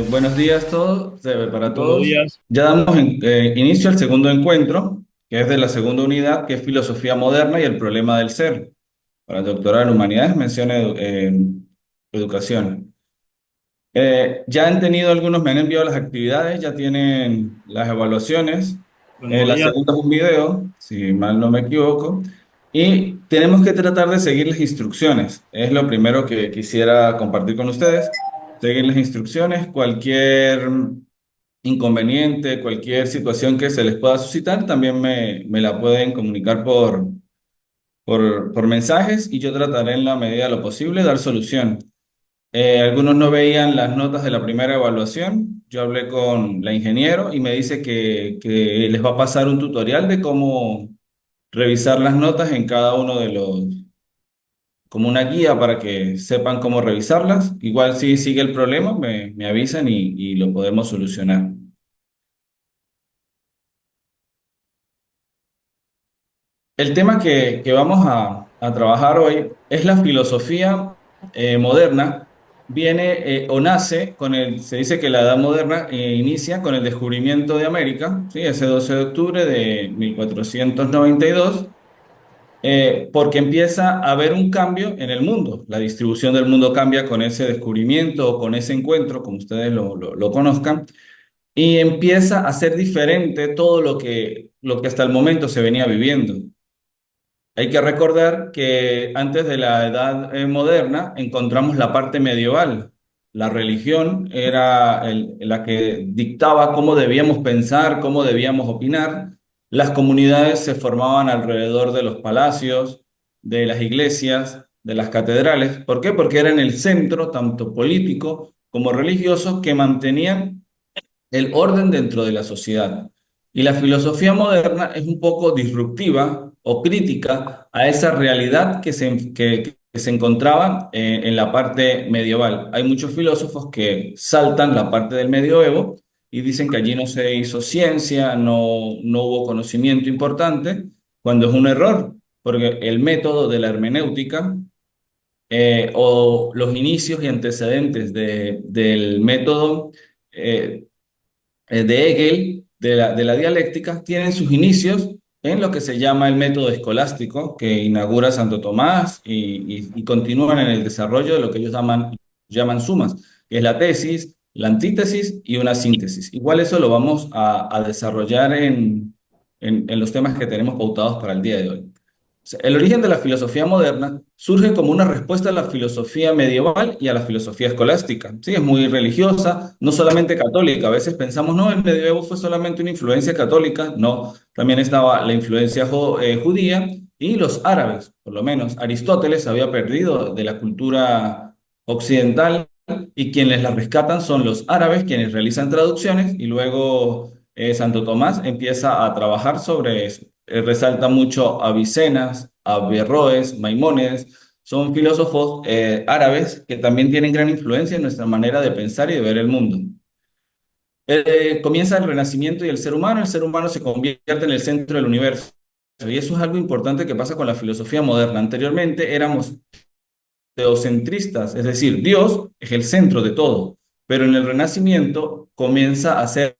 Buenos días todos, para Buenos todos. días. Ya damos inicio al segundo encuentro, que es de la segunda unidad, que es Filosofía Moderna y el Problema del Ser. Para el doctorado en Humanidades menciona Educación. Ya han tenido algunos, me han enviado las actividades, ya tienen las evaluaciones. Buenos La días. segunda es un video, si mal no me equivoco. Y tenemos que tratar de seguir las instrucciones. Es lo primero que quisiera compartir con ustedes. Seguir las instrucciones, cualquier inconveniente, cualquier situación que se les pueda suscitar, también me la pueden comunicar por mensajes y yo trataré en la medida de lo posible dar solución. Algunos no veían las notas de la primera evaluación. Yo hablé con la ingeniero y me dice que les va a pasar un tutorial de cómo revisar las notas en cada uno de los, como una guía para que sepan cómo revisarlas. Igual si sigue el problema, me avisan y lo podemos solucionar. El tema que vamos a trabajar hoy es la filosofía moderna. Viene o nace con se dice que la Edad Moderna inicia con el descubrimiento de América, ¿sí? Ese 12 de octubre de 1492, porque empieza a haber un cambio en el mundo. La distribución del mundo cambia con ese descubrimiento o con ese encuentro, como ustedes lo conozcan, y empieza a ser diferente todo lo que hasta el momento se venía viviendo. Hay que recordar que antes de la edad moderna encontramos la parte medieval. La religión era la que dictaba cómo debíamos pensar, cómo debíamos opinar. Las comunidades se formaban alrededor de los palacios, de las iglesias, de las catedrales. ¿Por qué? Porque eran el centro, tanto político como religioso, que mantenían el orden dentro de la sociedad. Y la filosofía moderna es un poco disruptiva o crítica a esa realidad que se encontraba en la parte medieval. Hay muchos filósofos que saltan la parte del medioevo y dicen que allí no se hizo ciencia, no hubo conocimiento importante, cuando es un error, porque el método de la hermenéutica o los inicios y antecedentes del método eh, de Hegel, de la dialéctica, tienen sus inicios en lo que se llama el método escolástico, que inaugura Santo Tomás y continúan en el desarrollo de lo que ellos llaman sumas, que es la tesis, la antítesis y una síntesis. Igual eso lo vamos a desarrollar en los temas que tenemos pautados para el día de hoy. Sea, el origen de la filosofía moderna surge como una respuesta a la filosofía medieval y a la filosofía escolástica. Sí, es muy religiosa, no solamente católica. A veces pensamos, no, el medievo fue solamente una influencia católica. No, también estaba la influencia judía y los árabes, por lo menos. Aristóteles había perdido de la cultura occidental y quienes la rescatan son los árabes, quienes realizan traducciones y luego Santo Tomás empieza a trabajar sobre eso. Resalta mucho a Avicenas, a Averroes, Maimónides. Son filósofos árabes que también tienen gran influencia en nuestra manera de pensar y de ver el mundo. Comienza el Renacimiento y el ser humano se convierte en el centro del universo. Y eso es algo importante que pasa con la filosofía moderna. Anteriormente éramos teocentristas, es decir, Dios es el centro de todo, pero en el Renacimiento comienza a ser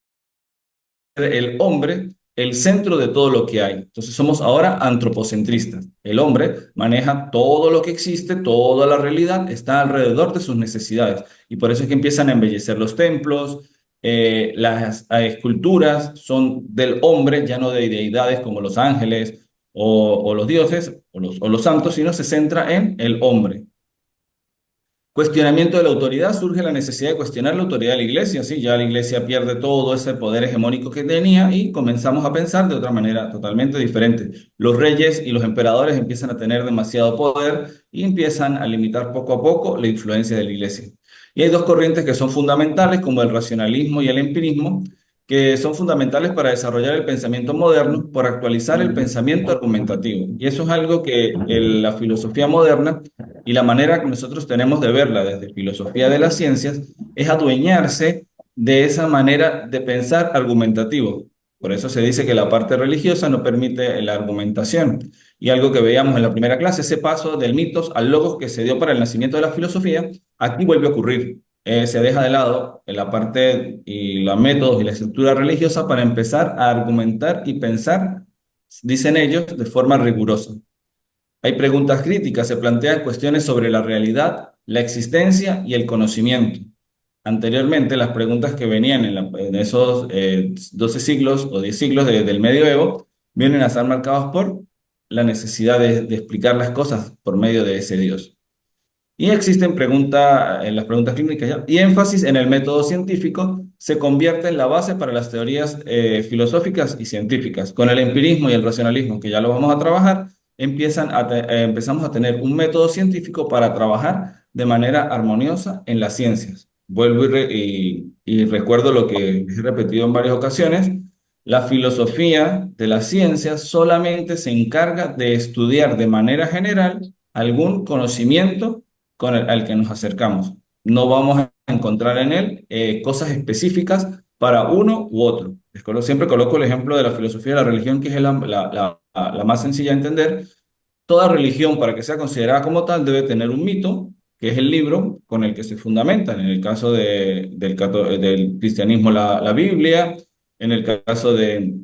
el hombre el centro de todo lo que hay. Entonces somos ahora antropocentristas. El hombre maneja todo lo que existe, toda la realidad está alrededor de sus necesidades. Y por eso es que empiezan a embellecer los templos, las esculturas son del hombre, ya no de deidades como los ángeles o los dioses o los santos, sino se centra en el hombre. Cuestionamiento de la autoridad, surge la necesidad de cuestionar la autoridad de la iglesia, ¿sí? Ya la iglesia pierde todo ese poder hegemónico que tenía y comenzamos a pensar de otra manera totalmente diferente. Los reyes y los emperadores empiezan a tener demasiado poder y empiezan a limitar poco a poco la influencia de la iglesia. Y hay dos corrientes que son fundamentales, como el racionalismo y el empirismo, que son fundamentales para desarrollar el pensamiento moderno, por actualizar el pensamiento argumentativo. Y eso es algo que la filosofía moderna y la manera que nosotros tenemos de verla desde filosofía de las ciencias es adueñarse de esa manera de pensar argumentativo. Por eso se dice que la parte religiosa no permite la argumentación. Y algo que veíamos en la primera clase, ese paso del mitos al logos que se dio para el nacimiento de la filosofía, aquí vuelve a ocurrir. se deja de lado la parte y los métodos y la estructura religiosa para empezar a argumentar y pensar, dicen ellos, de forma rigurosa. Hay preguntas críticas, se plantean cuestiones sobre la realidad, la existencia y el conocimiento. Anteriormente, las preguntas que venían en esos 12 siglos o 10 siglos del medioevo vienen a ser marcadas por la necesidad de explicar las cosas por medio de ese Dios. Y existen preguntas, en las preguntas clínicas ya, y énfasis en el método científico se convierte en la base para las teorías filosóficas y científicas. Con el empirismo y el racionalismo, que ya lo vamos a trabajar, empezamos a tener un método científico para trabajar de manera armoniosa en las ciencias. Vuelvo y recuerdo lo que he repetido en varias ocasiones. La filosofía de las ciencias solamente se encarga de estudiar de manera general algún conocimiento al que nos acercamos. No vamos a encontrar en él cosas específicas para uno u otro. Siempre coloco el ejemplo de la filosofía de la religión, que es la más sencilla de entender. Toda religión, para que sea considerada como tal, debe tener un mito, que es el libro con el que se fundamenta. En el caso del cristianismo, la Biblia; en el caso de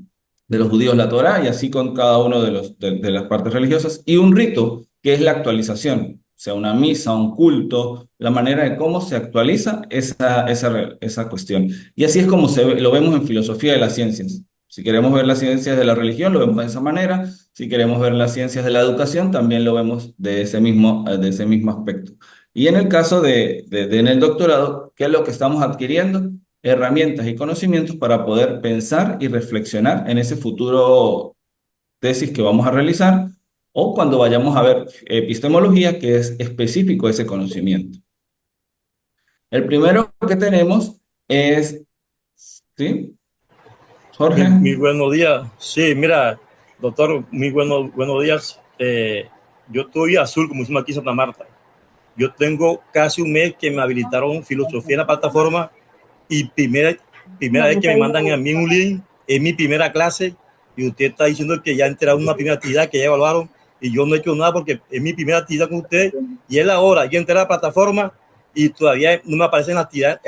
los judíos, la Torá, y así con cada uno de las partes religiosas. Y un rito, que es la actualización, o sea, una misa, un culto, la manera de cómo se actualiza esa cuestión. Y así es como lo vemos en filosofía de las ciencias. Si queremos ver las ciencias de la religión, lo vemos de esa manera. Si queremos ver las ciencias de la educación, también lo vemos de ese mismo aspecto. Y en el caso en el doctorado, ¿qué es lo que estamos adquiriendo? Herramientas y conocimientos para poder pensar y reflexionar en ese futuro tesis que vamos a realizar, o cuando vayamos a ver epistemología, que es específico ese conocimiento. El primero que tenemos es, ¿sí, Jorge? Muy buenos días. Sí, mira, doctor, muy buenos días. Yo estoy azul, como decimos aquí en Santa Marta. Yo tengo casi un mes que me habilitaron filosofía en la plataforma y primera vez que me mandan a mí un link, es mi primera clase y usted está diciendo que ya entraron una primera actividad que ya evaluaron y yo no he hecho nada porque es mi primera actividad con usted y es la hora. Yo entré a la plataforma y todavía no me aparece en la actividad.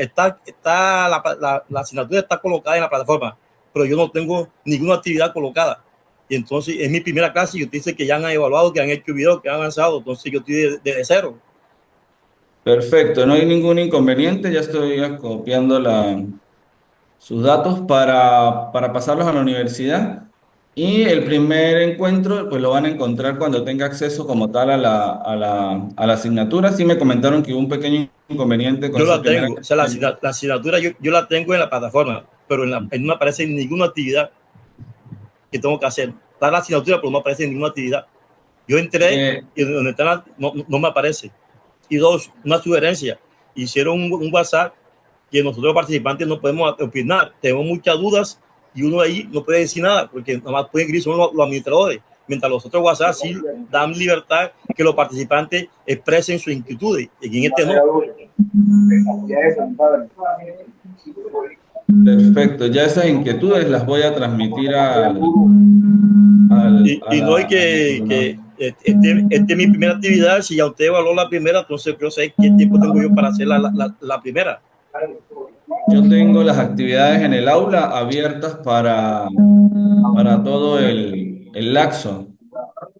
La asignatura está colocada en la plataforma, pero yo no tengo ninguna actividad colocada. Y entonces es mi primera clase y usted dice que ya han evaluado, que han hecho videos, que han avanzado. Entonces yo estoy desde cero. Perfecto, no hay ningún inconveniente. Ya estoy copiando sus datos para pasarlos a la universidad. Y el primer encuentro, pues lo van a encontrar cuando tenga acceso como tal a la asignatura. Sí me comentaron que hubo un pequeño inconveniente con Yo esa la primera tengo, o sea, clase. la asignatura yo la tengo en la plataforma, pero no me aparece ninguna actividad que tengo que hacer. Está la asignatura, pero no aparece ninguna actividad. Yo entré Eh, y donde está no me aparece. Y dos, una sugerencia. Hicieron un WhatsApp que nosotros participantes no podemos opinar. Tenemos muchas dudas y uno ahí no puede decir nada porque nada más pueden escribir son los administradores. Mientras los otros WhatsApp sí dan libertad que los participantes expresen sus inquietudes. Y en este no. Perfecto, ya esas inquietudes las voy a transmitir al, a Y no hay la, al que coordinador. este es mi primera actividad. Si ya usted evaluó la primera, entonces yo sé qué tiempo tengo yo para hacer la primera. Yo tengo las actividades en el aula abiertas para todo el lapso.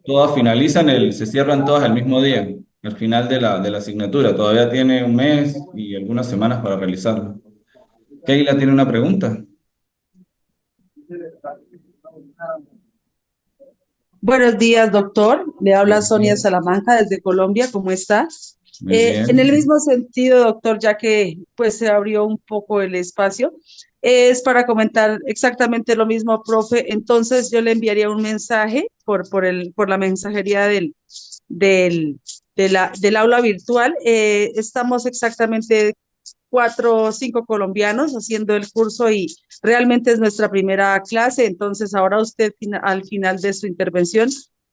Todas finalizan, se cierran todas el mismo día, al final de la asignatura. Todavía tiene un mes y algunas semanas para realizarlo. Keila tiene una pregunta. Buenos días, doctor. Le habla Buenos Sonia días. Salamanca desde Colombia. ¿Cómo está? Muy En el bien. mismo sentido, doctor, ya que pues se abrió un poco el espacio, es para comentar exactamente lo mismo, profe. Entonces yo le enviaría un mensaje por la mensajería del, del aula virtual. Estamos exactamente 4 o 5 colombianos haciendo el curso y realmente es nuestra primera clase. Entonces, ahora usted al final de su intervención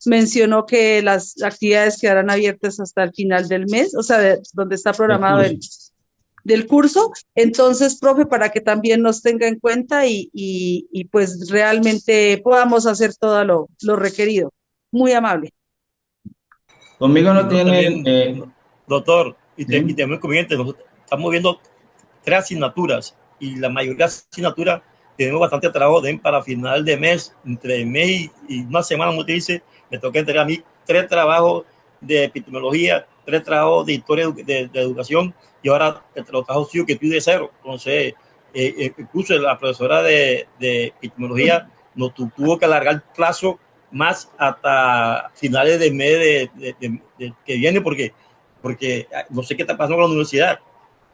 mencionó que las actividades quedarán abiertas hasta el final del mes, o sea, donde está El programado curso. del curso. Entonces, profe, para que también nos tenga en cuenta y pues realmente podamos hacer todo lo requerido. Muy amable. Conmigo Y no no tienen, también, doctor, y ¿sí? tenemos inconveniente. Nosotros estamos viendo 3 asignaturas y la mayoría de las asignaturas tenemos bastante trabajo para final de mes, entre mes y una semana, como te dice, me toca entregar a mí 3 trabajos de epistemología, 3 trabajos de historia de educación y ahora los trabajos que estoy de cero. Entonces, incluso la profesora de epistemología nos tuvo que alargar el plazo más hasta finales del mes que viene porque no sé qué está pasando con la universidad.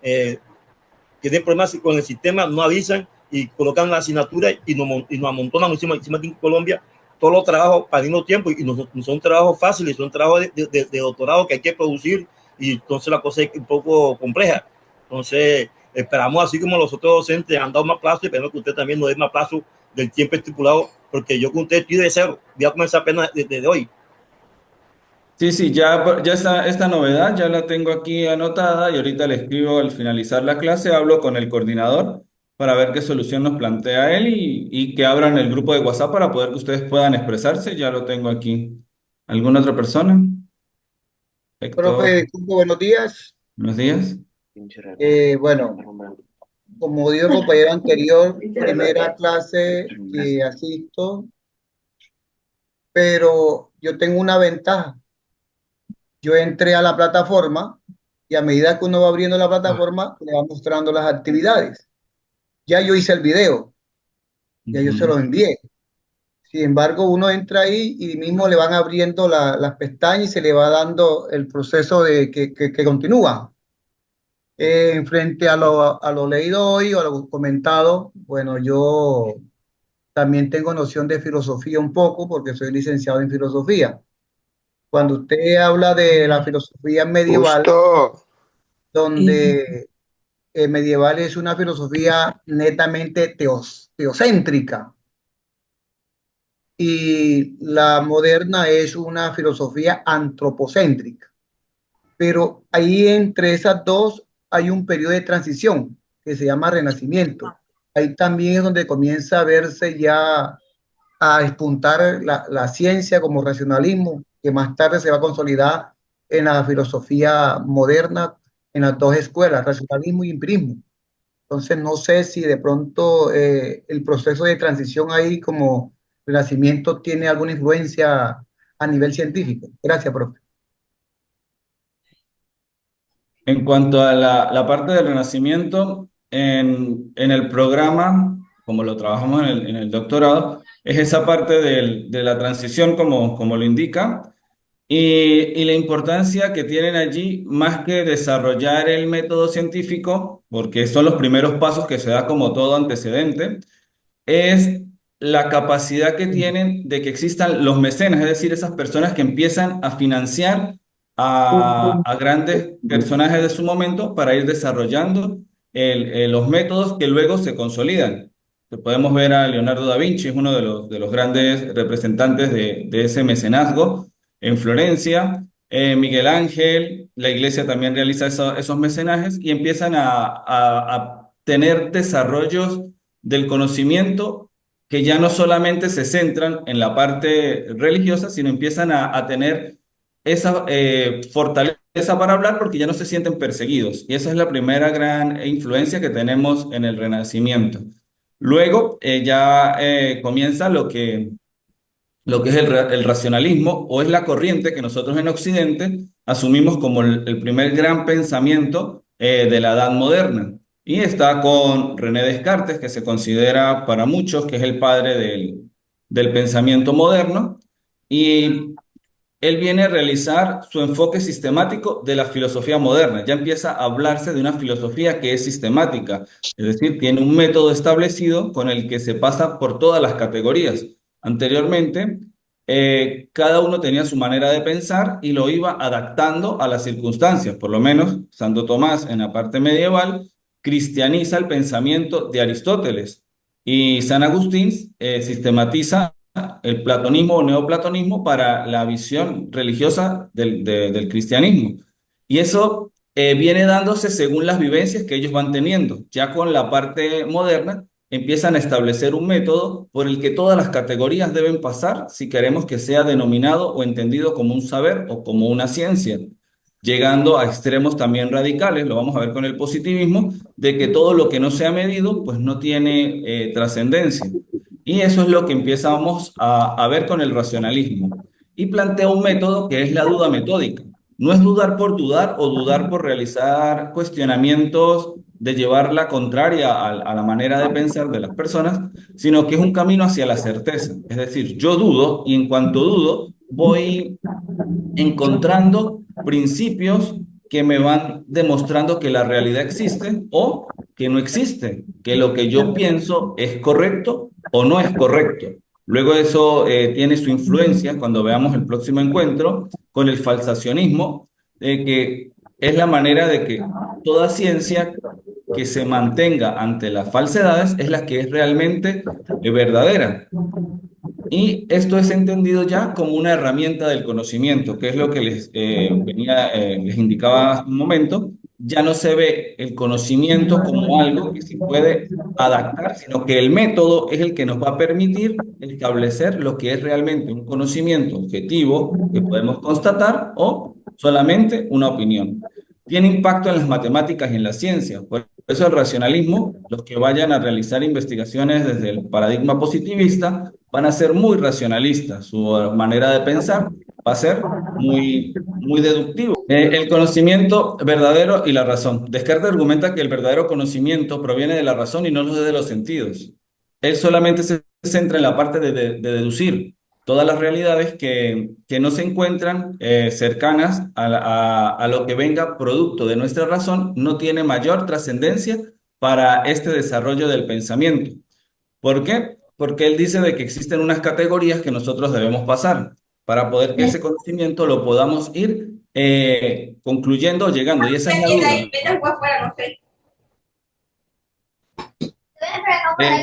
Tienen problemas con el sistema, no avisan y colocan la asignatura y nos amontonan encima aquí en Colombia todos los trabajos al mismo tiempo y no son trabajos fáciles, son trabajos de doctorado que hay que producir y entonces la cosa es un poco compleja. Entonces, esperamos así como los otros docentes han dado más plazo y esperamos que usted también nos dé más plazo del tiempo estipulado, porque yo con usted estoy de cero, voy a comenzar apenas desde hoy. Sí, sí, ya esta novedad ya la tengo aquí anotada y ahorita le escribo al finalizar la clase, hablo con el coordinador para ver qué solución nos plantea él y que abran el grupo de WhatsApp para poder que ustedes puedan expresarse. Ya lo tengo aquí. ¿Alguna otra persona? Héctor, Profe, buenos días. buenos días. Bueno, como dijo el compañero anterior, primera clase que asisto, pero yo tengo una ventaja. Yo entré a la plataforma y a medida que uno va abriendo la plataforma, le va mostrando las actividades. Ya yo hice el video, ya yo se Ujú. lo envié. Sin embargo, uno entra ahí y mismo le van abriendo las pestañas y se le va dando el proceso de que continúa. En frente a lo leído hoy o a lo comentado, bueno, yo también tengo noción de filosofía un poco porque soy licenciado en filosofía. Cuando usted habla de la filosofía medieval, Justo. donde medieval es una filosofía netamente teocéntrica y la moderna es una filosofía antropocéntrica. Pero ahí entre esas dos hay un periodo de transición que se llama Renacimiento. Ahí también es donde comienza a verse ya a despuntar la ciencia como racionalismo, que más tarde se va a consolidar en la filosofía moderna, en las dos escuelas, racionalismo y empirismo. Entonces, no sé si de pronto el proceso de transición ahí como Renacimiento tiene alguna influencia a nivel científico. Gracias, profe. En cuanto a la parte del Renacimiento, en el programa, como lo trabajamos en el doctorado, es esa parte de la transición como lo indica. Y la importancia que tienen allí, más que desarrollar el método científico, porque son los primeros pasos que se da como todo antecedente, es la capacidad que tienen de que existan los mecenas, es decir, esas personas que empiezan a financiar a grandes personajes de su momento para ir desarrollando los métodos que luego se consolidan. Podemos ver a Leonardo da Vinci, es uno de los grandes representantes de ese mecenazgo en Florencia. Miguel Ángel, la iglesia también realiza esos mecenajes y empiezan a tener desarrollos del conocimiento que ya no solamente se centran en la parte religiosa, sino empiezan a tener esa fortaleza para hablar porque ya no se sienten perseguidos. Y esa es la primera gran influencia que tenemos en el Renacimiento. Luego ya comienza lo que es el racionalismo o es la corriente que nosotros en Occidente asumimos como el primer gran pensamiento de la Edad Moderna. Y está con René Descartes, que se considera para muchos que es el padre del pensamiento moderno. Y él viene a realizar su enfoque sistemático de la filosofía moderna. Ya empieza a hablarse de una filosofía que es sistemática, es decir, tiene un método establecido con el que se pasa por todas las categorías. Anteriormente, cada uno tenía su manera de pensar y lo iba adaptando a las circunstancias. Por lo menos, Santo Tomás, en la parte medieval, cristianiza el pensamiento de Aristóteles y San Agustín sistematiza el platonismo o neoplatonismo para la visión religiosa del cristianismo. Y eso viene dándose según las vivencias que ellos van teniendo. Ya con la parte moderna empiezan a establecer un método por el que todas las categorías deben pasar si queremos que sea denominado o entendido como un saber o como una ciencia. llegando a extremos también radicales, lo vamos a ver con el positivismo, de que todo lo que no se ha medido, pues no tiene trascendencia. Y eso es lo que empezamos a ver con el racionalismo. Y plantea un método que es la duda metódica. No es dudar por dudar o dudar por realizar cuestionamientos de llevar la contraria a la manera de pensar de las personas, sino que es un camino hacia la certeza. Es decir, yo dudo y en cuanto dudo, voy encontrando principios que me van demostrando que la realidad existe o que no existe, que lo que yo pienso es correcto o no es correcto. Luego eso tiene su influencia cuando veamos el próximo encuentro con el falsacionismo, que es la manera de que toda ciencia que se mantenga ante las falsedades es la que es realmente verdadera. Y esto es entendido ya como una herramienta del conocimiento, que es lo que les indicaba hace un momento. Ya no se ve el conocimiento como algo que se puede adaptar, sino que el método es el que nos va a permitir establecer lo que es realmente un conocimiento objetivo que podemos constatar o solamente una opinión. Tiene impacto en las matemáticas y en la ciencia. Por eso el racionalismo, los que vayan a realizar investigaciones desde el paradigma positivista, van a ser muy racionalistas. Su manera de pensar va a ser muy deductivo. El conocimiento verdadero y la razón. Descartes argumenta que el verdadero conocimiento proviene de la razón y no de los sentidos. Él solamente se centra en la parte de deducir todas las realidades que no se encuentran cercanas a lo que venga producto de nuestra razón, no tiene mayor trascendencia para este desarrollo del pensamiento. ¿Por qué? Porque él dice de que existen unas categorías que nosotros debemos pasar para poder que ese conocimiento lo podamos ir concluyendo o llegando. Y esa es la duda.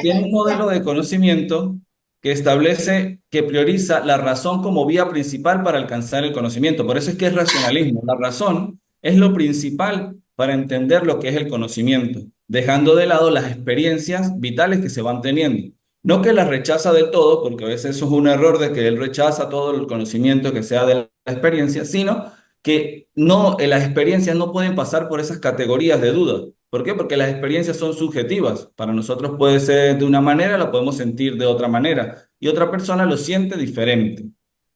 Tiene un modelo de conocimiento que establece que prioriza la razón como vía principal para alcanzar el conocimiento. Por eso es que es racionalismo. La razón es lo principal para entender lo que es el conocimiento, dejando de lado las experiencias vitales que se van teniendo. No que las rechaza del todo, porque a veces eso es un error de que él rechaza todo el conocimiento que sea de la experiencia, sino que no, las experiencias no pueden pasar por esas categorías de duda. ¿Por qué? Porque las experiencias son subjetivas. Para nosotros puede ser de una manera, lo podemos sentir de otra manera, y otra persona lo siente diferente.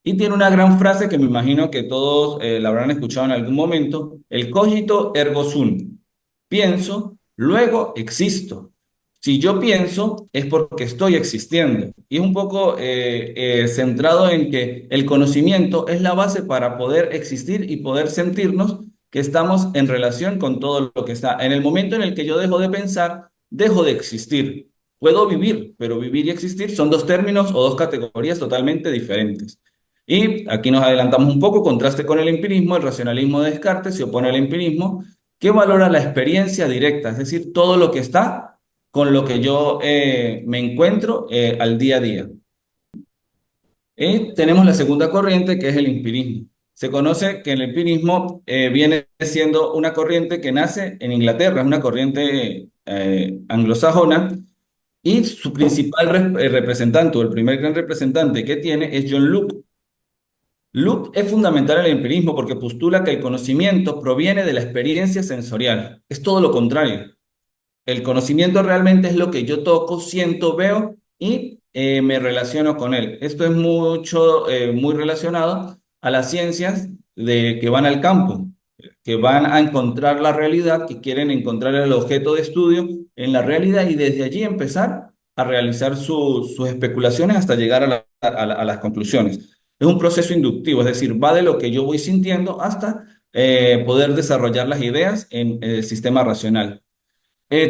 Y tiene una gran frase que me imagino que todos la habrán escuchado en algún momento, el cogito ergo sum. Pienso, luego existo. Si yo pienso, es porque estoy existiendo. Y es un poco centrado en que el conocimiento es la base para poder existir y poder sentirnos que estamos en relación con todo lo que está. En el momento en el que yo dejo de pensar, dejo de existir. Puedo vivir, pero vivir y existir son dos términos o dos categorías totalmente diferentes. Y aquí nos adelantamos un poco, contraste con el empirismo, el racionalismo de Descartes se opone al empirismo, que valora la experiencia directa, es decir, todo lo que está con lo que yo me encuentro al día a día. Y tenemos la segunda corriente, que es el empirismo. Se conoce que el empirismo viene siendo una corriente que nace en Inglaterra, es una corriente anglosajona, y su principal representante, o el primer gran representante que tiene, es John Locke. Locke es fundamental en el empirismo porque postula que el conocimiento proviene de la experiencia sensorial. Es todo lo contrario. El conocimiento realmente es lo que yo toco, siento, veo y me relaciono con él. Esto es muy relacionado a las ciencias que van al campo, que van a encontrar la realidad, que quieren encontrar el objeto de estudio en la realidad y desde allí empezar a realizar sus especulaciones hasta llegar a las conclusiones. Es un proceso inductivo, es decir, va de lo que yo voy sintiendo hasta poder desarrollar las ideas en el sistema racional.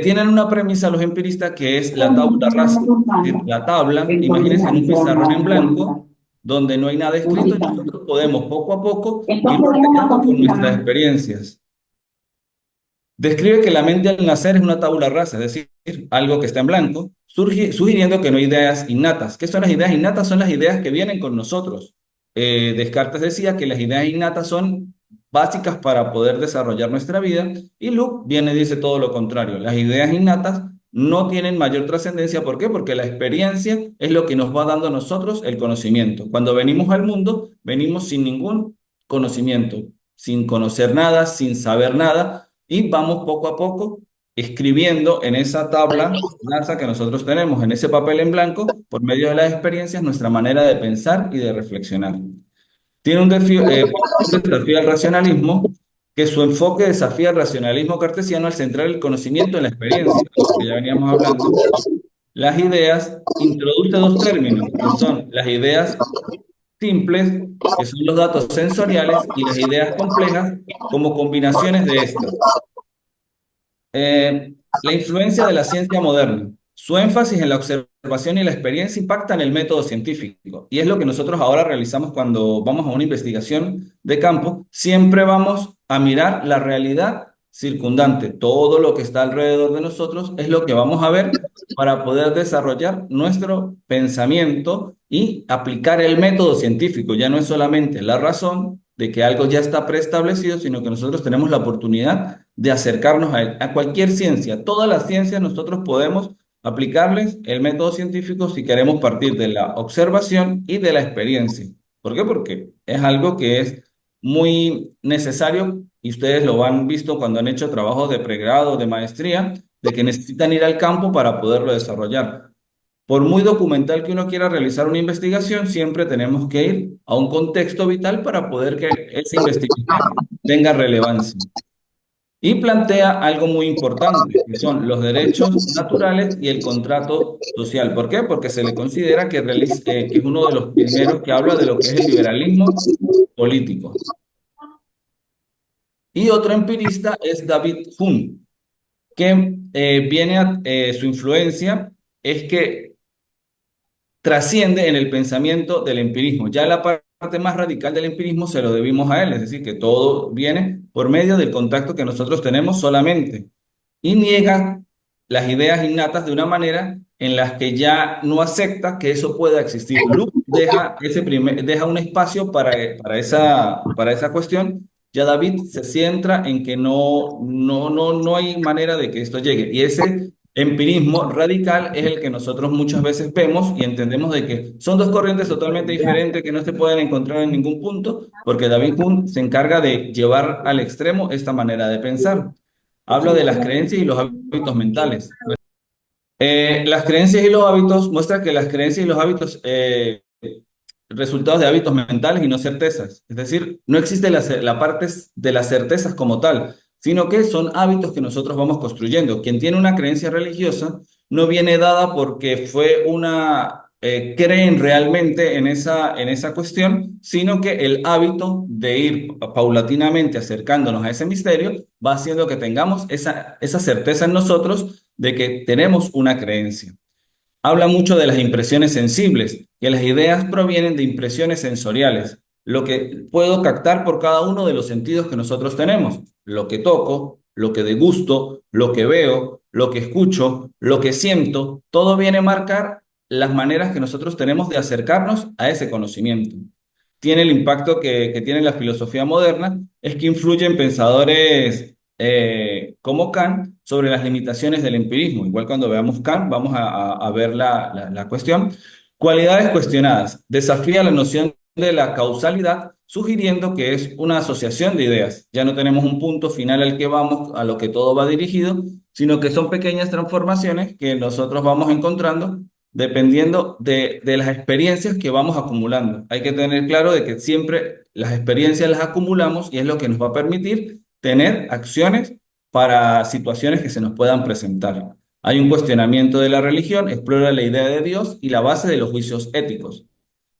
Tienen una premisa los empiristas que es la tabula rasa, es decir, la tabla, imagínense en un pizarrón en blanco, donde no hay nada escrito y nosotros podemos poco a poco irlo rellenando con nuestras experiencias. Describe que la mente al nacer es una tabula rasa, es decir, algo que está en blanco, sugiriendo que no hay ideas innatas. ¿Qué son las ideas innatas? Son las ideas que vienen con nosotros. Descartes decía que las ideas innatas son básicas para poder desarrollar nuestra vida y Luke viene y dice todo lo contrario. Las ideas innatas no tienen mayor trascendencia. ¿Por qué? Porque la experiencia es lo que nos va dando a nosotros el conocimiento. Cuando venimos al mundo, venimos sin ningún conocimiento, sin conocer nada, sin saber nada, y vamos poco a poco escribiendo en esa tabla NASA que nosotros tenemos, en ese papel en blanco, por medio de las experiencias, nuestra manera de pensar y de reflexionar. Tiene un desafío al racionalismo, que su enfoque desafía el racionalismo cartesiano al centrar el conocimiento en la experiencia, lo que ya veníamos hablando. Las ideas introduce dos términos, que son las ideas simples, que son los datos sensoriales, y las ideas complejas como combinaciones de estas. La influencia de la ciencia moderna. Su énfasis en la observación y la experiencia impacta en el método científico. Y es lo que nosotros ahora realizamos cuando vamos a una investigación de campo. Siempre vamos a mirar la realidad circundante. Todo lo que está alrededor de nosotros es lo que vamos a ver para poder desarrollar nuestro pensamiento y aplicar el método científico. Ya no es solamente la razón de que algo ya está preestablecido, sino que nosotros tenemos la oportunidad de acercarnos a él, a cualquier ciencia. Todas las ciencias nosotros podemos aplicarles el método científico si queremos partir de la observación y de la experiencia. ¿Por qué? Porque es algo que es muy necesario y ustedes lo han visto cuando han hecho trabajos de pregrado, de maestría, de que necesitan ir al campo para poderlo desarrollar. Por muy documental que uno quiera realizar una investigación, siempre tenemos que ir a un contexto vital para poder que esa investigación tenga relevancia. Y plantea algo muy importante, que son los derechos naturales y el contrato social. ¿Por qué? Porque se le considera que es uno de los primeros que habla de lo que es el liberalismo político. Y otro empirista es David Hume, que su influencia es que trasciende en el pensamiento del empirismo. Ya la parte más radical del empirismo se lo debimos a él, es decir, que todo viene por medio del contacto que nosotros tenemos solamente. Y niega las ideas innatas de una manera en las que ya no acepta que eso pueda existir. Luke deja un espacio para esa cuestión. Ya David se centra en que no hay manera de que esto llegue. Y ese empirismo radical es el que nosotros muchas veces vemos y entendemos de que son dos corrientes totalmente diferentes que no se pueden encontrar en ningún punto, porque David Hume se encarga de llevar al extremo esta manera de pensar. Habla de las creencias y los hábitos mentales. Las creencias y los hábitos muestra que las creencias y los hábitos resultados de hábitos mentales y no certezas. Es decir, no existe la parte de las certezas como tal, sino que son hábitos que nosotros vamos construyendo. Quien tiene una creencia religiosa no viene dada porque creen realmente en esa cuestión, sino que el hábito de ir paulatinamente acercándonos a ese misterio va haciendo que tengamos esa certeza en nosotros de que tenemos una creencia. Habla mucho de las impresiones sensibles, que las ideas provienen de impresiones sensoriales, lo que puedo captar por cada uno de los sentidos que nosotros tenemos, lo que toco, lo que degusto, lo que veo, lo que escucho, lo que siento, todo viene a marcar las maneras que nosotros tenemos de acercarnos a ese conocimiento. Tiene el impacto que tiene la filosofía moderna, es que influye en pensadores como Kant sobre las limitaciones del empirismo. Igual cuando veamos Kant vamos a ver la cuestión. Cualidades cuestionadas. Desafía la noción de la causalidad, sugiriendo que es una asociación de ideas. Ya no tenemos un punto final al que vamos, a lo que todo va dirigido, sino que son pequeñas transformaciones que nosotros vamos encontrando dependiendo de las experiencias que vamos acumulando. Hay que tener claro de que siempre las experiencias las acumulamos y es lo que nos va a permitir tener acciones para situaciones que se nos puedan presentar. Hay un cuestionamiento de la religión, explora la idea de Dios y la base de los juicios éticos.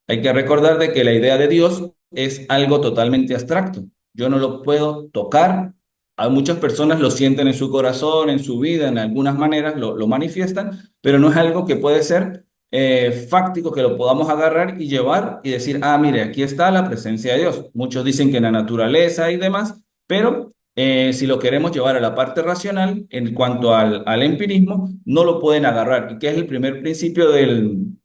Hay que recordar de que la idea de Dios es algo totalmente abstracto. Yo no lo puedo tocar. A muchas personas lo sienten en su corazón, en su vida, en algunas maneras lo manifiestan, pero no es algo que puede ser fáctico, que lo podamos agarrar y llevar y decir, ah, mire, aquí está la presencia de Dios. Muchos dicen que en la naturaleza y demás, pero si lo queremos llevar a la parte racional, en cuanto al empirismo, no lo pueden agarrar. ¿Y qué es el primer principio del,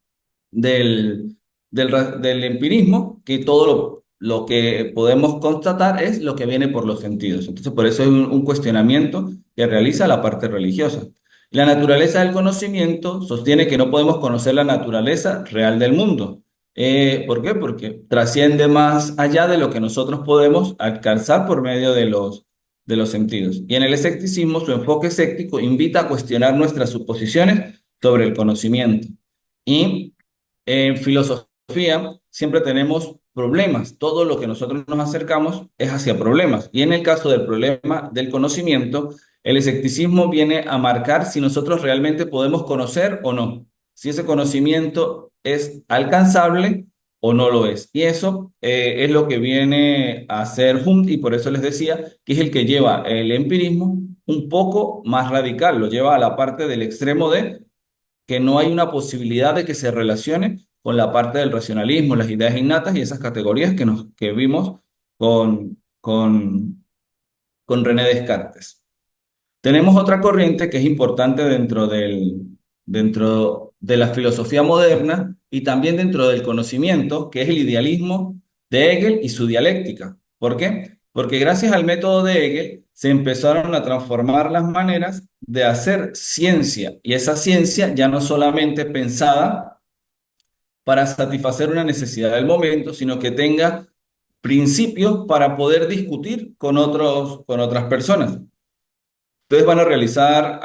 del empirismo? Que todo lo que podemos constatar es lo que viene por los sentidos. Entonces, por eso es un cuestionamiento que realiza la parte religiosa. La naturaleza del conocimiento sostiene que no podemos conocer la naturaleza real del mundo. ¿Por qué? Porque trasciende más allá de lo que nosotros podemos alcanzar por medio de los sentidos. Y en el escepticismo, su enfoque escéptico invita a cuestionar nuestras suposiciones sobre el conocimiento. Y en filosofía siempre tenemos problemas. Todo lo que nosotros nos acercamos es hacia problemas. Y en el caso del problema del conocimiento, el escepticismo viene a marcar si nosotros realmente podemos conocer o no, si ese conocimiento es alcanzable o no lo es. Y eso es lo que viene a hacer Hume, y por eso les decía que es el que lleva el empirismo un poco más radical, lo lleva a la parte del extremo de que no hay una posibilidad de que se relacione con la parte del racionalismo, las ideas innatas y esas categorías que vimos con René Descartes. Tenemos otra corriente que es importante dentro de la filosofía moderna y también dentro del conocimiento, que es el idealismo de Hegel y su dialéctica. ¿Por qué? Porque gracias al método de Hegel se empezaron a transformar las maneras de hacer ciencia, y esa ciencia ya no solamente pensada para satisfacer una necesidad del momento, sino que tenga principios para poder discutir con otras personas. Ustedes van a realizar,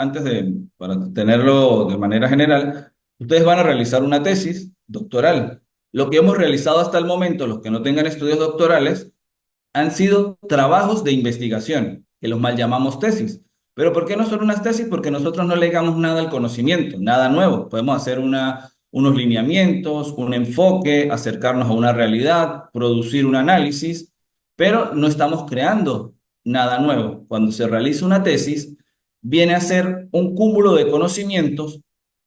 para tenerlo de manera general, ustedes van a realizar una tesis doctoral. Lo que hemos realizado hasta el momento, los que no tengan estudios doctorales, han sido trabajos de investigación, que los mal llamamos tesis. Pero ¿por qué no son unas tesis? Porque nosotros no legamos nada al conocimiento, nada nuevo. Podemos hacer unos lineamientos, un enfoque, acercarnos a una realidad, producir un análisis, pero no estamos creando nada nuevo. Cuando se realiza una tesis, viene a ser un cúmulo de conocimientos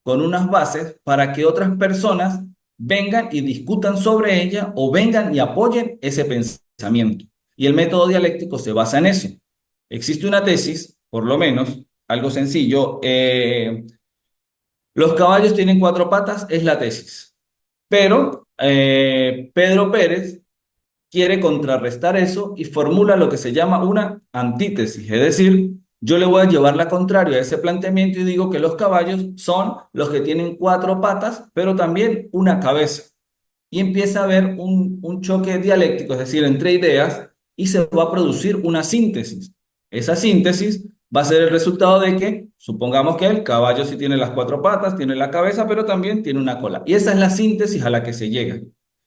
con unas bases para que otras personas vengan y discutan sobre ella o vengan y apoyen ese pensamiento. Y el método dialéctico se basa en eso. Existe una tesis, por lo menos, algo sencillo. Los caballos tienen cuatro patas, es la tesis. Pero Pedro Pérez quiere contrarrestar eso y formula lo que se llama una antítesis. Es decir, yo le voy a llevar la contraria a ese planteamiento y digo que los caballos son los que tienen cuatro patas, pero también una cabeza. Y empieza a haber un choque dialéctico, es decir, entre ideas, y se va a producir una síntesis. Esa síntesis va a ser el resultado de que, supongamos que el caballo sí tiene las cuatro patas, tiene la cabeza, pero también tiene una cola. Y esa es la síntesis a la que se llega.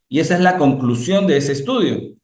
Y esa es la conclusión de ese estudio.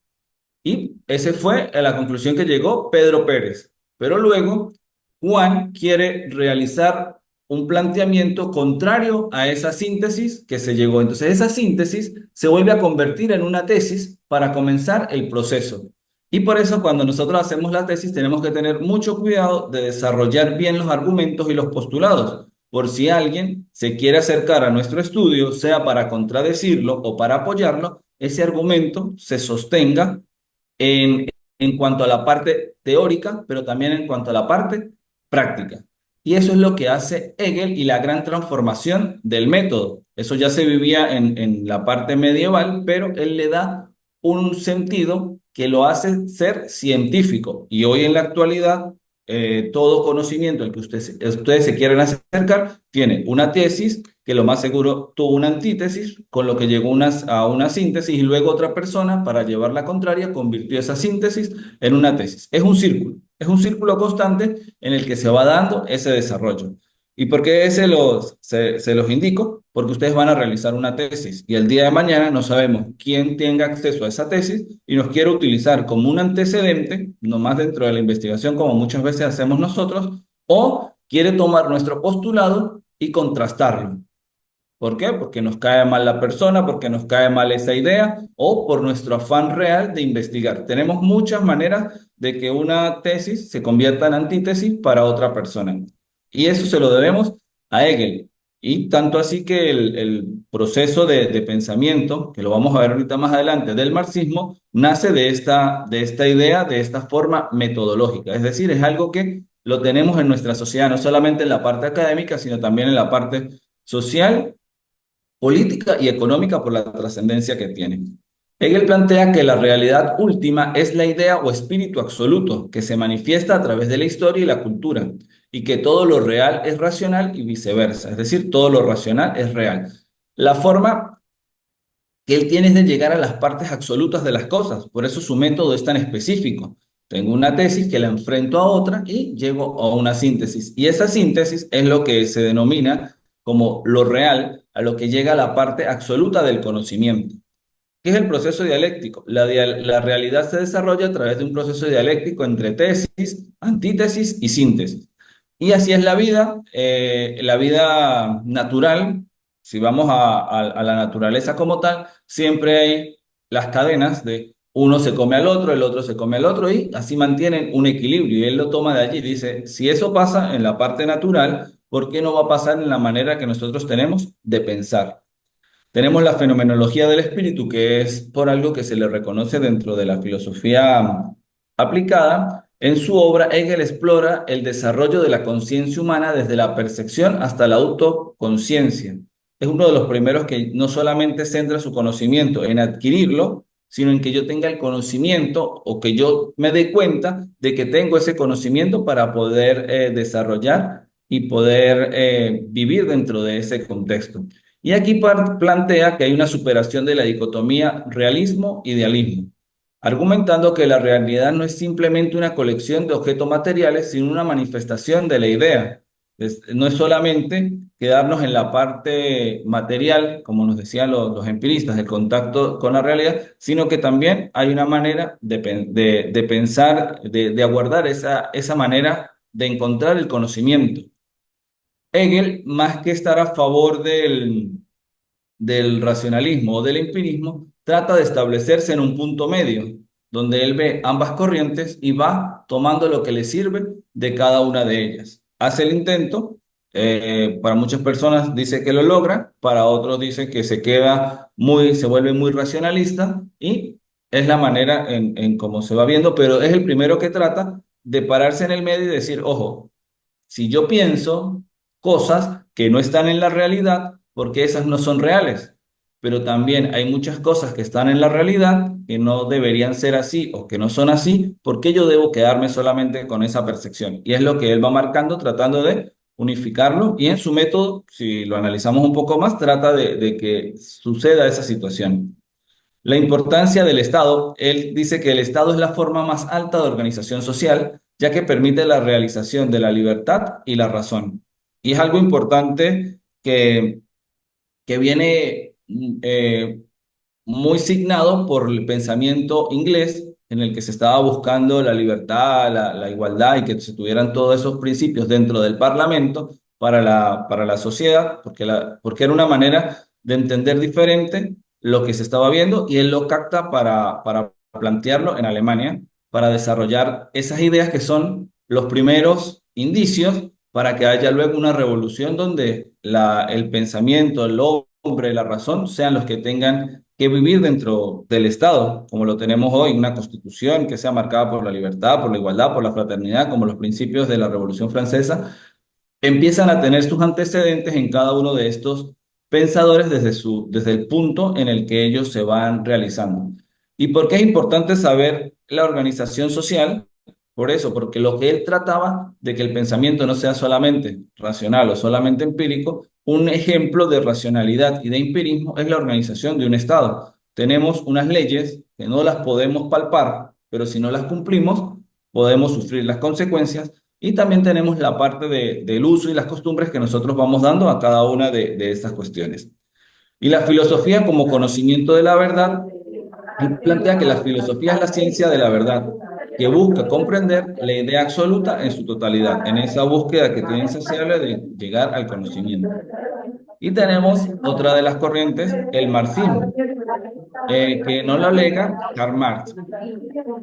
Y esa fue la conclusión que llegó Pedro Pérez. Pero luego Juan quiere realizar un planteamiento contrario a esa síntesis que se llegó. Entonces esa síntesis se vuelve a convertir en una tesis para comenzar el proceso. Y por eso cuando nosotros hacemos la tesis tenemos que tener mucho cuidado de desarrollar bien los argumentos y los postulados, por si alguien se quiere acercar a nuestro estudio, sea para contradecirlo o para apoyarlo, ese argumento se sostenga en, en cuanto a la parte teórica, pero también en cuanto a la parte práctica. Y eso es lo que hace Hegel y la gran transformación del método. Eso ya se vivía en la parte medieval, pero él le da un sentido que lo hace ser científico. Y hoy en la actualidad, todo conocimiento al que ustedes se quieren acercar tiene una tesis que lo más seguro tuvo una antítesis, con lo que llegó a una síntesis y luego otra persona, para llevar la contraria, convirtió esa síntesis en una tesis. Es un círculo constante en el que se va dando ese desarrollo. ¿Y por qué se los indico? Porque ustedes van a realizar una tesis y el día de mañana no sabemos quién tenga acceso a esa tesis y nos quiere utilizar como un antecedente, nomás dentro de la investigación como muchas veces hacemos nosotros, o quiere tomar nuestro postulado y contrastarlo. ¿Por qué? Porque nos cae mal la persona, porque nos cae mal esa idea o por nuestro afán real de investigar. Tenemos muchas maneras de que una tesis se convierta en antítesis para otra persona. Y eso se lo debemos a Hegel. Y tanto así que el proceso de pensamiento, que lo vamos a ver ahorita más adelante, del marxismo, nace de esta idea, de esta forma metodológica. Es decir, es algo que lo tenemos en nuestra sociedad, no solamente en la parte académica, sino también en la parte social, política y económica por la trascendencia que tiene. Hegel plantea que la realidad última es la idea o espíritu absoluto que se manifiesta a través de la historia y la cultura, y que todo lo real es racional y viceversa, es decir, todo lo racional es real. La forma que él tiene es de llegar a las partes absolutas de las cosas. Por eso su método es tan específico. Tengo una tesis que la enfrento a otra y llego a una síntesis. Y esa síntesis es lo que se denomina como lo real, a lo que llega a la parte absoluta del conocimiento. ¿Qué es el proceso dialéctico? La realidad se desarrolla a través de un proceso dialéctico entre tesis, antítesis y síntesis. Y así es la vida natural, si vamos a la naturaleza como tal, siempre hay las cadenas de uno se come al otro, el otro se come al otro y así mantienen un equilibrio. Y él lo toma de allí y dice, si eso pasa en la parte natural, ¿por qué no va a pasar en la manera que nosotros tenemos de pensar? Tenemos la fenomenología del espíritu, que es por algo que se le reconoce dentro de la filosofía aplicada. En su obra, Hegel explora el desarrollo de la conciencia humana desde la percepción hasta la autoconciencia. Es uno de los primeros que no solamente centra su conocimiento en adquirirlo, sino en que yo tenga el conocimiento o que yo me dé cuenta de que tengo ese conocimiento para poder desarrollar y poder vivir dentro de ese contexto. Y aquí plantea que hay una superación de la dicotomía realismo-idealismo, argumentando que la realidad no es simplemente una colección de objetos materiales, sino una manifestación de la idea. No es solamente quedarnos en la parte material, como nos decían los empiristas, del contacto con la realidad, sino que también hay una manera de pensar, de aguardar esa manera de encontrar el conocimiento. Hegel, más que estar a favor del racionalismo o del empirismo, trata de establecerse en un punto medio, donde él ve ambas corrientes y va tomando lo que le sirve de cada una de ellas. Hace el intento, para muchas personas dice que lo logra, para otros dice que se vuelve muy racionalista y es la manera en cómo se va viendo, pero es el primero que trata de pararse en el medio y decir, ojo, si yo pienso cosas que no están en la realidad, porque esas no son reales, pero también hay muchas cosas que están en la realidad que no deberían ser así o que no son así, ¿porque yo debo quedarme solamente con esa percepción? Y es lo que él va marcando, tratando de unificarlo y en su método, si lo analizamos un poco más, trata de que suceda esa situación. La importancia del Estado, él dice que el Estado es la forma más alta de organización social, ya que permite la realización de la libertad y la razón. Y es algo importante que viene muy signado por el pensamiento inglés en el que se estaba buscando la libertad, la igualdad y que se tuvieran todos esos principios dentro del Parlamento para la sociedad, porque era una manera de entender diferente lo que se estaba viendo y él lo capta para plantearlo en Alemania, para desarrollar esas ideas que son los primeros indicios para que haya luego una revolución donde el pensamiento, el hombre, la razón, sean los que tengan que vivir dentro del Estado, como lo tenemos hoy, una constitución que sea marcada por la libertad, por la igualdad, por la fraternidad, como los principios de la Revolución Francesa, empiezan a tener sus antecedentes en cada uno de estos pensadores desde el punto en el que ellos se van realizando. ¿Y por qué es importante saber la organización social? Por eso, porque lo que él trataba de que el pensamiento no sea solamente racional o solamente empírico, un ejemplo de racionalidad y de empirismo es la organización de un Estado. Tenemos unas leyes que no las podemos palpar, pero si no las cumplimos, podemos sufrir las consecuencias y también tenemos la parte del uso y las costumbres que nosotros vamos dando a cada una de estas cuestiones. Y la filosofía como conocimiento de la verdad, él plantea que la filosofía es la ciencia de la verdad, que busca comprender la idea absoluta en su totalidad, en esa búsqueda que tiene insaciable de llegar al conocimiento. Y tenemos otra de las corrientes, el marxismo, que no lo alega Karl Marx.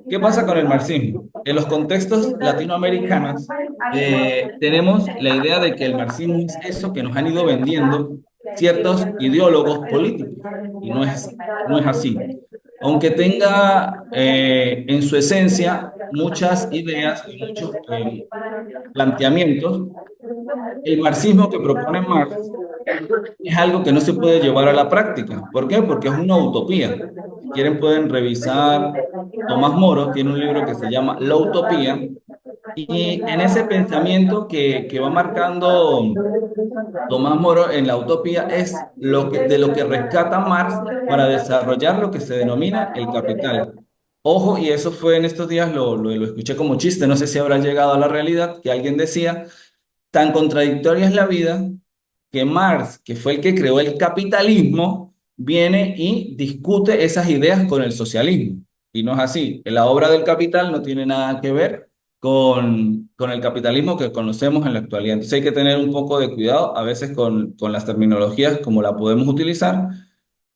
¿Qué pasa con el marxismo? En los contextos latinoamericanos tenemos la idea de que el marxismo es eso que nos han ido vendiendo ciertos ideólogos políticos y no es así. Aunque tenga en su esencia muchas ideas y muchos planteamientos, el marxismo que propone Marx es algo que no se puede llevar a la práctica. ¿Por qué? Porque es una utopía. Si quieren pueden revisar, Tomás Moro tiene un libro que se llama La Utopía, Y en ese pensamiento que va marcando Tomás Moro en la utopía es de lo que rescata Marx para desarrollar lo que se denomina el capital. Ojo, y eso fue en estos días, lo escuché como chiste, no sé si habrá llegado a la realidad, que alguien decía, tan contradictoria es la vida que Marx, que fue el que creó el capitalismo, viene y discute esas ideas con el socialismo. Y no es así. La obra del Capital no tiene nada que ver con el capitalismo que conocemos en la actualidad. Entonces hay que tener un poco de cuidado a veces con las terminologías, como la podemos utilizar.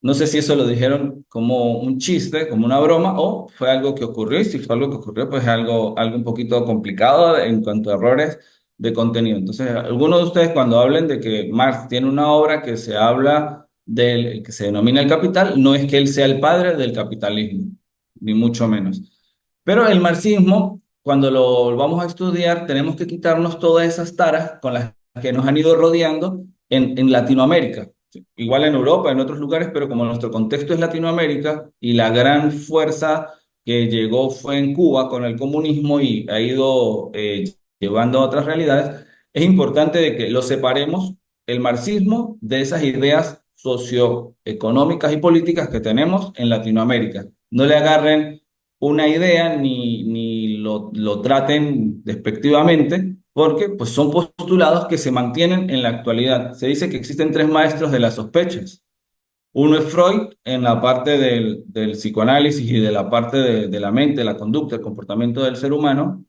No sé si eso lo dijeron como un chiste, como una broma, o fue algo que ocurrió. Y si fue algo que ocurrió, pues es algo un poquito complicado en cuanto a errores de contenido. Entonces, algunos de ustedes cuando hablen de que Marx tiene una obra que se habla del que se denomina el capital, no es que él sea el padre del capitalismo, ni mucho menos. Pero el marxismo, cuando lo vamos a estudiar, tenemos que quitarnos todas esas taras con las que nos han ido rodeando en Latinoamérica. Igual en Europa, en otros lugares, pero como nuestro contexto es Latinoamérica y la gran fuerza que llegó fue en Cuba con el comunismo y ha ido llevando a otras realidades, es importante de que lo separemos el marxismo de esas ideas socioeconómicas y políticas que tenemos en Latinoamérica. No le agarren una idea ni lo traten despectivamente, porque pues, son postulados que se mantienen en la actualidad. Se dice que existen tres maestros de las sospechas. Uno es Freud en la parte del psicoanálisis y de la parte de la mente, la conducta, el comportamiento del ser humano.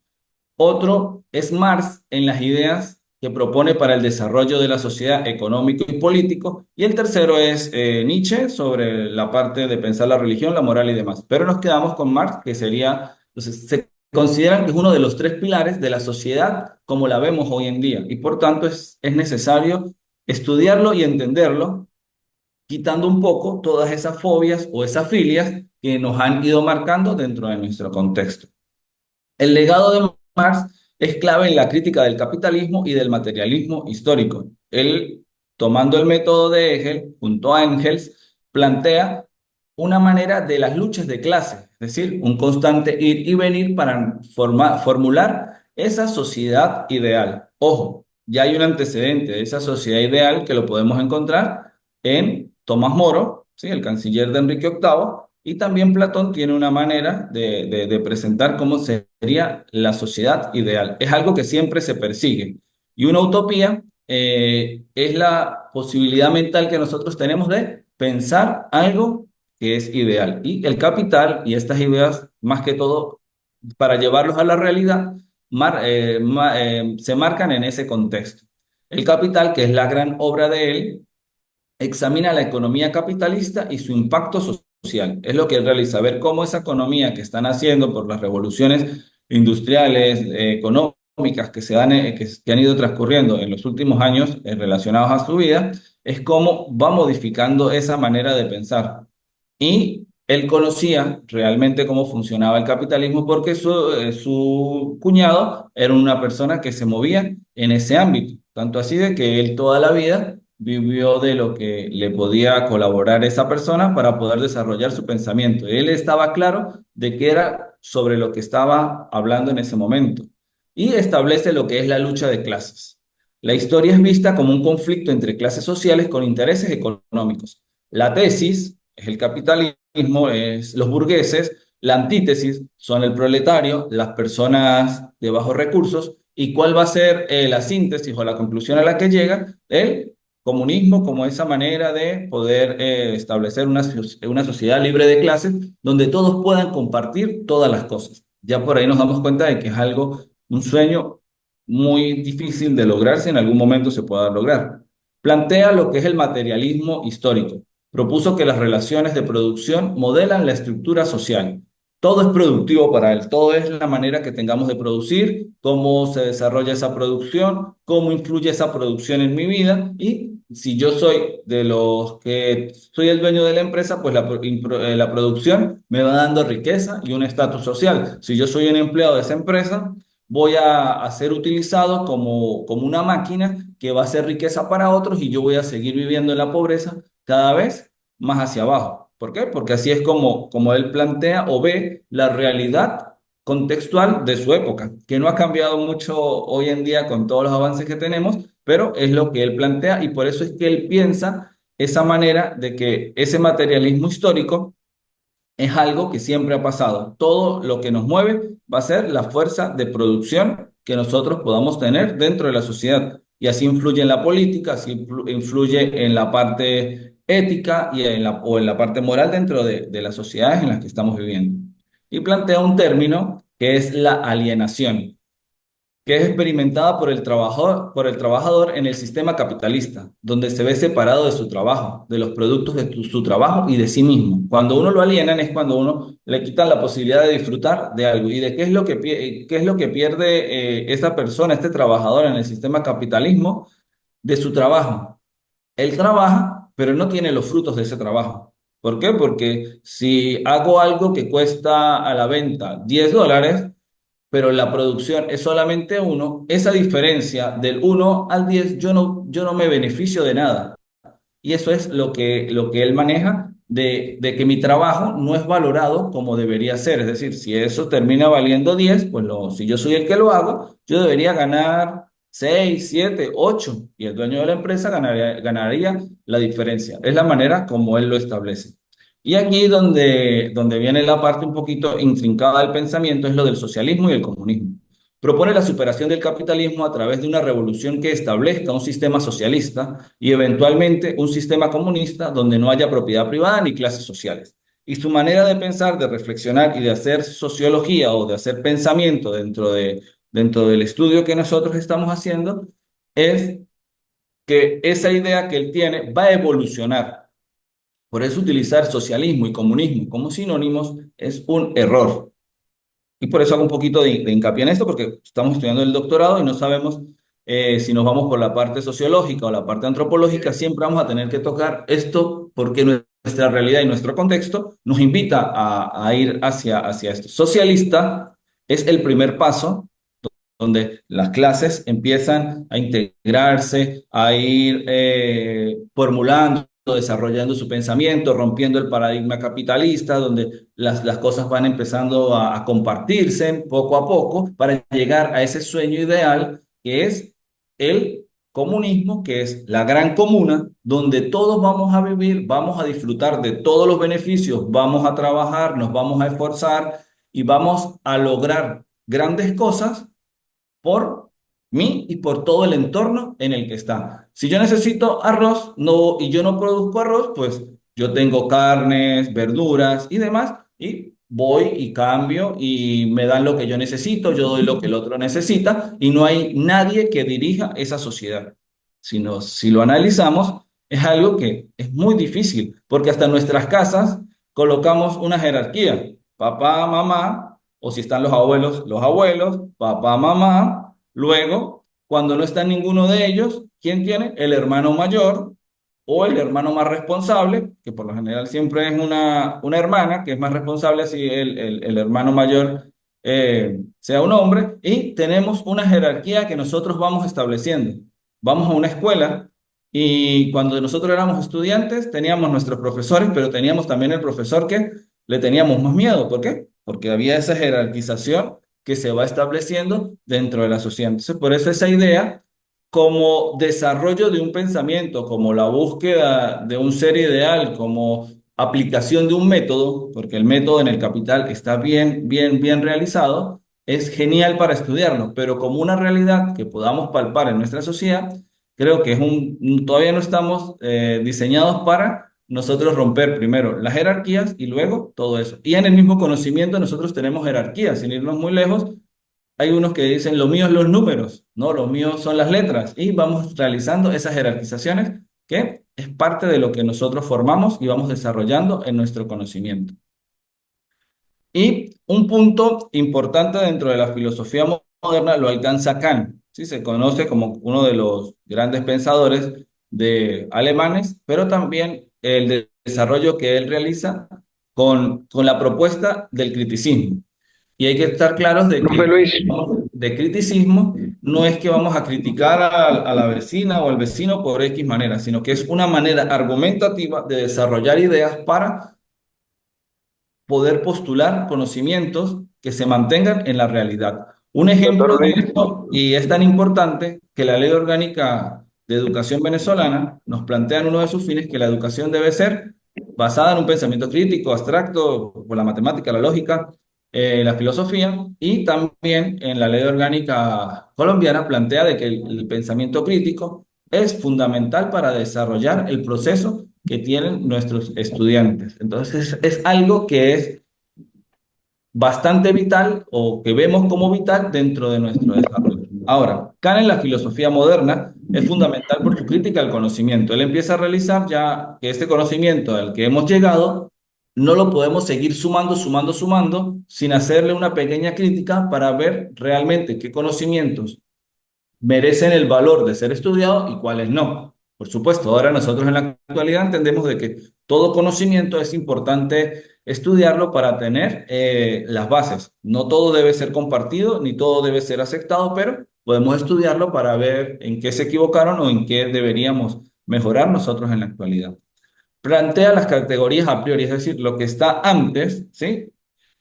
Otro es Marx en las ideas que propone para el desarrollo de la sociedad económico y político. Y el tercero es Nietzsche sobre la parte de pensar la religión, la moral y demás. Pero nos quedamos con Marx, que sería, entonces, se consideran que es uno de los tres pilares de la sociedad como la vemos hoy en día. Y por tanto es necesario estudiarlo y entenderlo, quitando un poco todas esas fobias o esas filias que nos han ido marcando dentro de nuestro contexto. El legado de Marx es clave en la crítica del capitalismo y del materialismo histórico. Él, tomando el método de Hegel, junto a Engels, plantea una manera de las luchas de clase, es decir, un constante ir y venir para formular esa sociedad ideal. Ojo, ya hay un antecedente de esa sociedad ideal que lo podemos encontrar en Tomás Moro, ¿sí? El canciller de Enrique VIII, y también Platón tiene una manera de presentar cómo sería la sociedad ideal. Es algo que siempre se persigue. Y una utopía es la posibilidad mental que nosotros tenemos de pensar algo que es ideal. Y el capital y estas ideas, más que todo, para llevarlos a la realidad, se marcan en ese contexto. El capital, que es la gran obra de él, examina la economía capitalista y su impacto social. Es lo que él realiza, ver cómo esa economía que están haciendo por las revoluciones industriales, económicas que que han ido transcurriendo en los últimos años relacionados a su vida, es cómo va modificando esa manera de pensar. Y él conocía realmente cómo funcionaba el capitalismo porque su cuñado era una persona que se movía en ese ámbito, tanto así de que él toda la vida vivió de lo que le podía colaborar esa persona para poder desarrollar su pensamiento. Él estaba claro de que era sobre lo que estaba hablando en ese momento y establece lo que es la lucha de clases. La historia es vista como un conflicto entre clases sociales con intereses económicos. La tesis es el capitalismo, es los burgueses, la antítesis son el proletario, las personas de bajos recursos, y cuál va a ser la síntesis o la conclusión a la que llega el comunismo como esa manera de poder establecer una sociedad libre de clases donde todos puedan compartir todas las cosas. Ya por ahí nos damos cuenta de que es algo, un sueño muy difícil de lograr si en algún momento se pueda lograr. Plantea lo que es el materialismo histórico. Propuso que las relaciones de producción modelan la estructura social. Todo es productivo para él, todo es la manera que tengamos de producir, cómo se desarrolla esa producción, cómo influye esa producción en mi vida y si yo soy de los que soy el dueño de la empresa, pues la producción me va dando riqueza y un estatus social. Si yo soy un empleado de esa empresa, voy a ser utilizado como una máquina que va a hacer riqueza para otros y yo voy a seguir viviendo en la pobreza cada vez más hacia abajo. ¿Por qué? Porque así es como él plantea o ve la realidad contextual de su época, que no ha cambiado mucho hoy en día con todos los avances que tenemos, pero es lo que él plantea y por eso es que él piensa esa manera de que ese materialismo histórico es algo que siempre ha pasado. Todo lo que nos mueve va a ser la fuerza de producción que nosotros podamos tener dentro de la sociedad. Y así influye en la política, así influye en la parte ética y o en la parte moral dentro de las sociedades en las que estamos viviendo. Y plantea un término que es la alienación, que es experimentada por el trabajador en el sistema capitalista, donde se ve separado de su trabajo, de los productos de su trabajo y de sí mismo. Cuando uno lo alienan es cuando uno le quitan la posibilidad de disfrutar de algo. ¿Y de qué es lo que, qué es lo que pierde esa persona, este trabajador en el sistema capitalismo? De su trabajo. Él trabaja, pero no tiene los frutos de ese trabajo. ¿Por qué? Porque si hago algo que cuesta a la venta $10, pero la producción es solamente uno, esa diferencia del 1 al 10, yo no me beneficio de nada. Y eso es lo que él maneja de que mi trabajo no es valorado como debería ser. Es decir, si eso termina valiendo 10 pues si yo soy el que lo hago, yo debería ganar 6 7 8 y el dueño de la empresa ganaría la diferencia. Es la manera como él lo establece. Y aquí donde viene la parte un poquito intrincada del pensamiento es lo del socialismo y el comunismo. Propone la superación del capitalismo a través de una revolución que establezca un sistema socialista y eventualmente un sistema comunista donde no haya propiedad privada ni clases sociales. Y su manera de pensar, de reflexionar y de hacer sociología o de hacer pensamiento dentro del estudio que nosotros estamos haciendo es que esa idea que él tiene va a evolucionar. Por eso utilizar socialismo y comunismo como sinónimos es un error. Y por eso hago un poquito de hincapié en esto, porque estamos estudiando el doctorado y no sabemos si nos vamos por la parte sociológica o la parte antropológica, siempre vamos a tener que tocar esto porque nuestra realidad y nuestro contexto nos invita a ir hacia esto. Socialista es el primer paso donde las clases empiezan a integrarse, a ir formulando, desarrollando su pensamiento, rompiendo el paradigma capitalista, donde las cosas van empezando a compartirse poco a poco para llegar a ese sueño ideal que es el comunismo, que es la gran comuna, donde todos vamos a vivir, vamos a disfrutar de todos los beneficios, vamos a trabajar, nos vamos a esforzar y vamos a lograr grandes cosas por mí y por todo el entorno en el que está. Si yo necesito arroz y yo no produzco arroz, pues yo tengo carnes, verduras y demás, y voy y cambio y me dan lo que yo necesito, yo doy lo que el otro necesita, y no hay nadie que dirija esa sociedad. Si lo analizamos, es algo que es muy difícil, porque hasta en nuestras casas colocamos una jerarquía. Papá, mamá, o si están los abuelos, papá, mamá. Luego, cuando no está ninguno de ellos, ¿quién tiene? El hermano mayor o el hermano más responsable, que por lo general siempre es una hermana, que es más responsable así el hermano mayor sea un hombre, y tenemos una jerarquía que nosotros vamos estableciendo. Vamos a una escuela y cuando nosotros éramos estudiantes teníamos nuestros profesores, pero teníamos también el profesor que le teníamos más miedo. ¿Por qué? Porque había esa jerarquización que se va estableciendo dentro de la sociedad. Entonces, por eso esa idea como desarrollo de un pensamiento, como la búsqueda de un ser ideal, como aplicación de un método, porque el método en el capital está bien realizado, es genial para estudiarlo, pero como una realidad que podamos palpar en nuestra sociedad, creo que todavía no estamos diseñados para nosotros romper primero las jerarquías y luego todo eso. Y en el mismo conocimiento nosotros tenemos jerarquías, sin irnos muy lejos. Hay unos que dicen, lo mío es los números, no, lo mío son las letras. Y vamos realizando esas jerarquizaciones que es parte de lo que nosotros formamos y vamos desarrollando en nuestro conocimiento. Y un punto importante dentro de la filosofía moderna lo alcanza Kant. ¿Sí? Se conoce como uno de los grandes pensadores alemanes, pero también desarrollo que él realiza con la propuesta del criticismo. Y hay que estar claros de Profe que Luis, de criticismo no es que vamos a criticar a la vecina o al vecino por X manera, sino que es una manera argumentativa de desarrollar ideas para poder postular conocimientos que se mantengan en la realidad. Un ejemplo Doctor de Luis, esto, y es tan importante que la Ley Orgánica de Educación venezolana nos plantea en uno de sus fines que la educación debe ser basada en un pensamiento crítico, abstracto, por la matemática, la lógica, la filosofía, y también en la Ley Orgánica colombiana plantea de que el pensamiento crítico es fundamental para desarrollar el proceso que tienen nuestros estudiantes. Entonces, es algo que es bastante vital o que vemos como vital dentro de nuestro desarrollo. Ahora, Kant en la filosofía moderna es fundamental por su crítica al conocimiento. Él empieza a realizar ya que este conocimiento al que hemos llegado no lo podemos seguir sumando, sin hacerle una pequeña crítica para ver realmente qué conocimientos merecen el valor de ser estudiados y cuáles no. Por supuesto, ahora nosotros en la actualidad entendemos de que todo conocimiento es importante estudiarlo para tener las bases. No todo debe ser compartido, ni todo debe ser aceptado, pero podemos estudiarlo para ver en qué se equivocaron o en qué deberíamos mejorar nosotros en la actualidad. Plantea las categorías a priori, es decir, lo que está antes, ¿sí?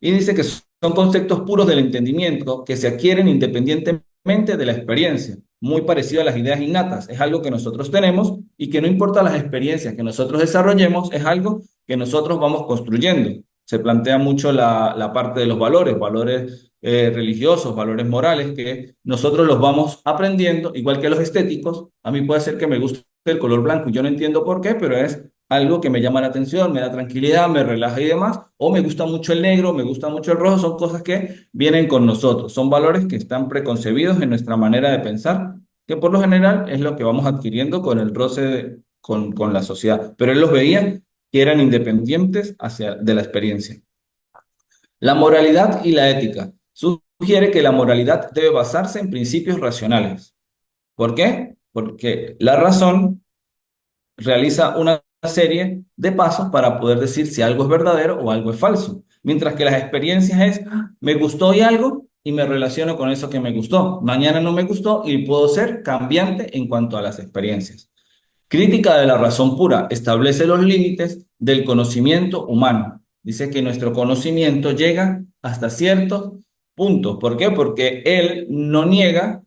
Y dice que son conceptos puros del entendimiento que se adquieren independientemente de la experiencia, muy parecido a las ideas innatas. Es algo que nosotros tenemos y que no importa las experiencias que nosotros desarrollemos, es algo que nosotros vamos construyendo. Se plantea mucho la parte de los valores, valores religiosos, valores morales, que nosotros los vamos aprendiendo, igual que los estéticos. A mí puede ser que me guste el color blanco y yo no entiendo por qué, pero es algo que me llama la atención, me da tranquilidad, me relaja y demás, o me gusta mucho el negro, me gusta mucho el rojo, son cosas que vienen con nosotros, son valores que están preconcebidos en nuestra manera de pensar, que por lo general es lo que vamos adquiriendo con el roce con la sociedad, pero él los veía que eran independientes de la experiencia. La moralidad y la ética. Sugiere que la moralidad debe basarse en principios racionales. ¿Por qué? Porque la razón realiza una serie de pasos para poder decir si algo es verdadero o algo es falso. Mientras que las experiencias es, me gustó hoy algo y me relaciono con eso que me gustó. Mañana no me gustó y puedo ser cambiante en cuanto a las experiencias. Crítica de la razón pura. Establece los límites del conocimiento humano. Dice que nuestro conocimiento llega hasta ciertos puntos. ¿Por qué? Porque él no niega,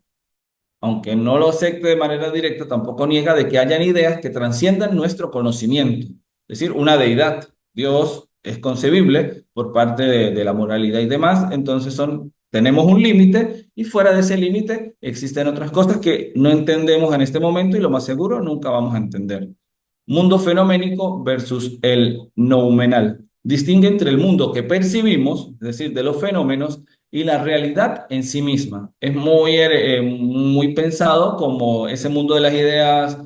aunque no lo acepte de manera directa, tampoco niega de que hayan ideas que trasciendan nuestro conocimiento. Es decir, una deidad, Dios es concebible por parte de la moralidad y demás, entonces tenemos un límite y fuera de ese límite existen otras cosas que no entendemos en este momento y lo más seguro nunca vamos a entender. Mundo fenoménico versus el noumenal. Distingue entre el mundo que percibimos, es decir, de los fenómenos, y la realidad en sí misma. Es muy pensado como ese mundo de las ideas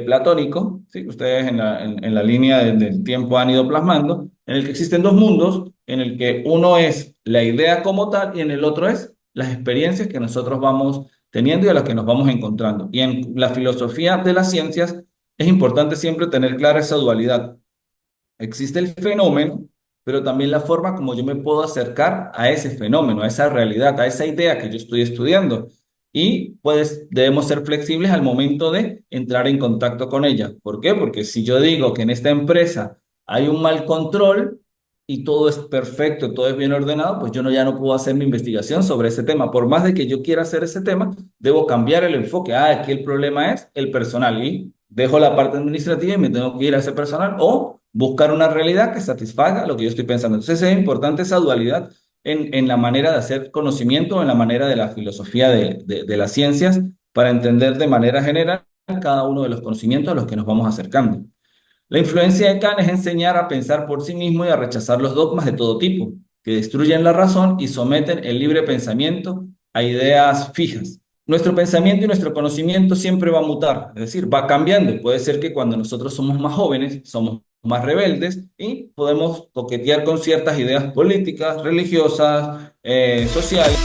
platónico, ¿sí? Ustedes en la línea del tiempo han ido plasmando, en el que existen dos mundos, en el que uno es la idea como tal y en el otro es las experiencias que nosotros vamos teniendo y a las que nos vamos encontrando. Y en la filosofía de las ciencias es importante siempre tener clara esa dualidad. Existe el fenómeno, pero también la forma como yo me puedo acercar a ese fenómeno, a esa realidad, a esa idea que yo estoy estudiando. Y pues debemos ser flexibles al momento de entrar en contacto con ella. ¿Por qué? Porque si yo digo que en esta empresa hay un mal control y todo es perfecto, todo es bien ordenado, pues yo ya no puedo hacer mi investigación sobre ese tema. Por más de que yo quiera hacer ese tema, debo cambiar el enfoque. Aquí el problema es el personal y dejo la parte administrativa y me tengo que ir a ese personal o buscar una realidad que satisfaga lo que yo estoy pensando. Entonces es importante esa dualidad en la manera de hacer conocimiento, en la manera de la filosofía de las ciencias, para entender de manera general cada uno de los conocimientos a los que nos vamos acercando. La influencia de Kant es enseñar a pensar por sí mismo y a rechazar los dogmas de todo tipo, que destruyen la razón y someten el libre pensamiento a ideas fijas. Nuestro pensamiento y nuestro conocimiento siempre va a mutar, es decir, va cambiando. Puede ser que cuando nosotros somos más jóvenes, somos más rebeldes y podemos coquetear con ciertas ideas políticas, religiosas, sociales.